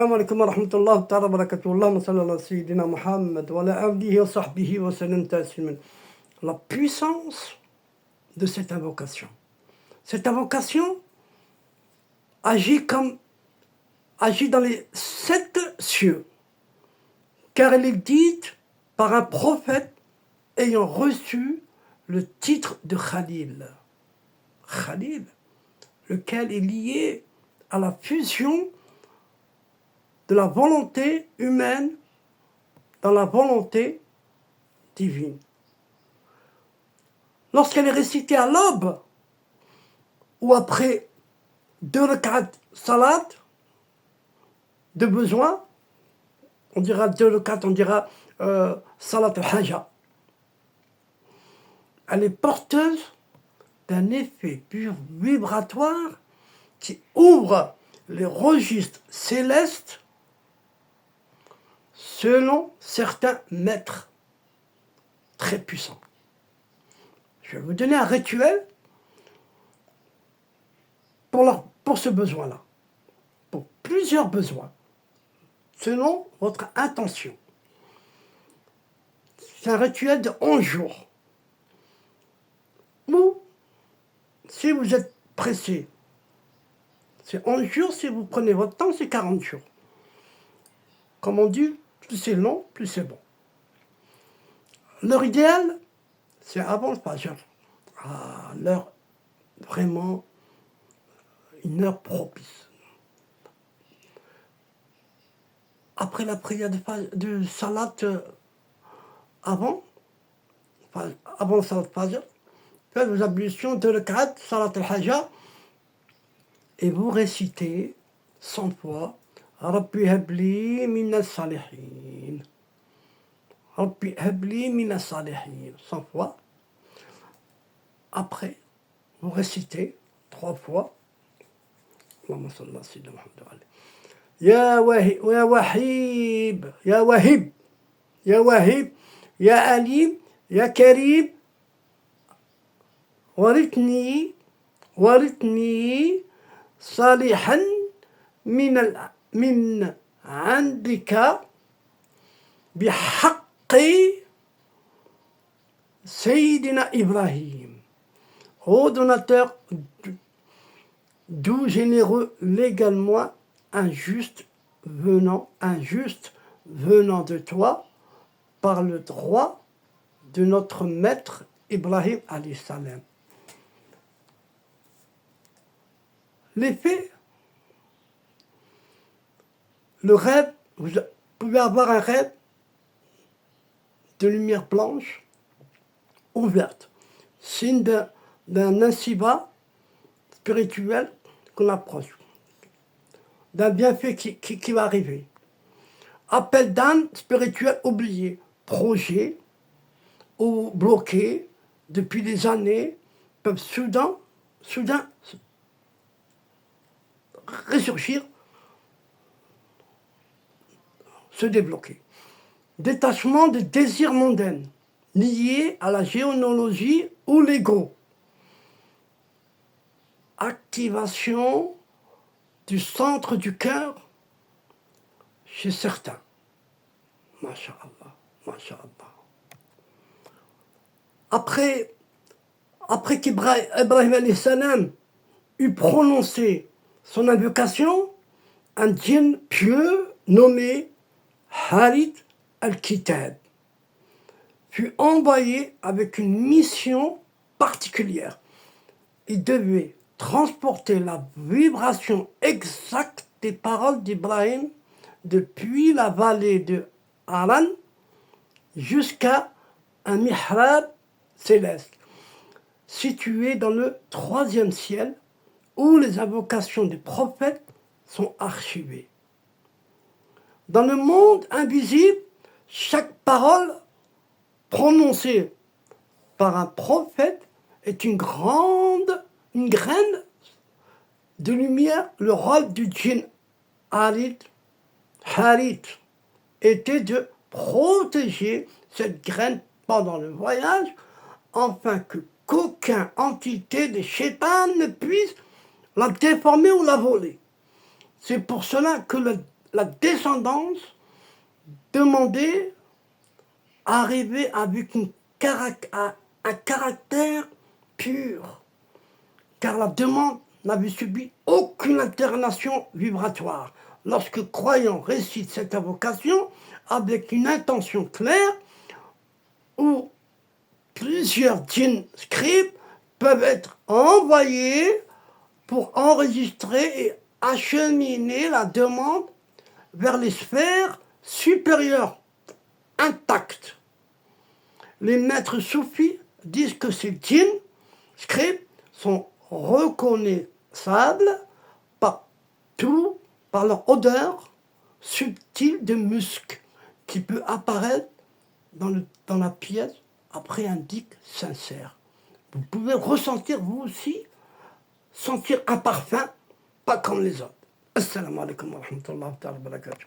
السلام عليكم ورحمة الله تعالى وبركاته. اللهم صل على سيدنا محمد وعلى آله وصحبه وسلم تسليما. La puissance de cette invocation. Cette invocation agit dans les 7 cieux, car elle est dite par un prophète ayant reçu le titre de Khalil. Khalil, lequel est lié à la fusion de la volonté humaine dans la volonté divine. Lorsqu'elle est récitée à l'aube ou après 2 rak'at salat de besoin, on dira 2 rak'at, on dira salat al-haja. Elle est porteuse d'un effet pur vibratoire qui ouvre les registres célestes selon certains maîtres très puissants. Je vais vous donner un rituel pour ce besoin-là, pour plusieurs besoins, selon votre intention. C'est un rituel de 11 jours. Ou, si vous êtes pressé, c'est 11 jours, si vous prenez votre temps, c'est 40 jours. Comme on dit, plus c'est long, plus c'est bon. L'heure idéale, c'est avant le Fajr. L'heure vraiment, une heure propice. Après la prière de salat avant le salat Fajr, faites vos ablutions de rak'at, salat al-haja, et vous récitez 100 fois Rabbi habli minas salihin. Rabbi habli minas salihin. 100 fois. Après, vous récitez 3 fois. Allahumma salli ala sayyidina Muhammad. Ya wahib, ya wahib, ya wahib, ya wahib, ya alim, ya karim, warithni salihan min عندك بحق سيدنا إبراهيم, ô donateur doux, généreux, légalement injuste venant de toi par le droit de notre maître Ibrahim alayhi salam. L'effet, le rêve, vous pouvez avoir un rêve de lumière blanche ouverte, signe d'un insiba spirituel qu'on approche, d'un bienfait qui va arriver. Appel d'âme spirituel oublié, projet ou bloqué depuis des années peuvent soudain ressurgir, se débloquer. Détachement de désirs mondains liés à la géonologie ou l'ego. Activation du centre du cœur chez certains. Masha'Allah, Masha'Allah. Après qu'Ibrahim alayhi salam eut prononcé son invocation, un djinn pieux nommé Harith al-Kitab fut envoyé avec une mission particulière. Il devait transporter la vibration exacte des paroles d'Ibrahim depuis la vallée de Haran jusqu'à un mihrab céleste situé dans le 3e ciel où les invocations des prophètes sont archivées. Dans le monde invisible, chaque parole prononcée par un prophète est une graine de lumière. Le rôle du djinn Harith était de protéger cette graine pendant le voyage, afin qu'aucune entité de Shaitan ne puisse la déformer ou la voler. C'est pour cela que la descendance demandait arriver avec un caractère pur, car la demande n'avait subi aucune alternation vibratoire. Lorsque croyant récite cette invocation avec une intention claire, où plusieurs djinns scribes peuvent être envoyés pour enregistrer et acheminer la demande vers les sphères supérieures intactes. Les maîtres soufis disent que ces djinns scribes sont reconnaissables par leur odeur subtile de musc qui peut apparaître dans la pièce après un dikh sincère. Vous pouvez ressentir vous aussi, sentir un parfum, pas comme les autres. Assalamu alaikum wa rahmatullahi wa barakatuh.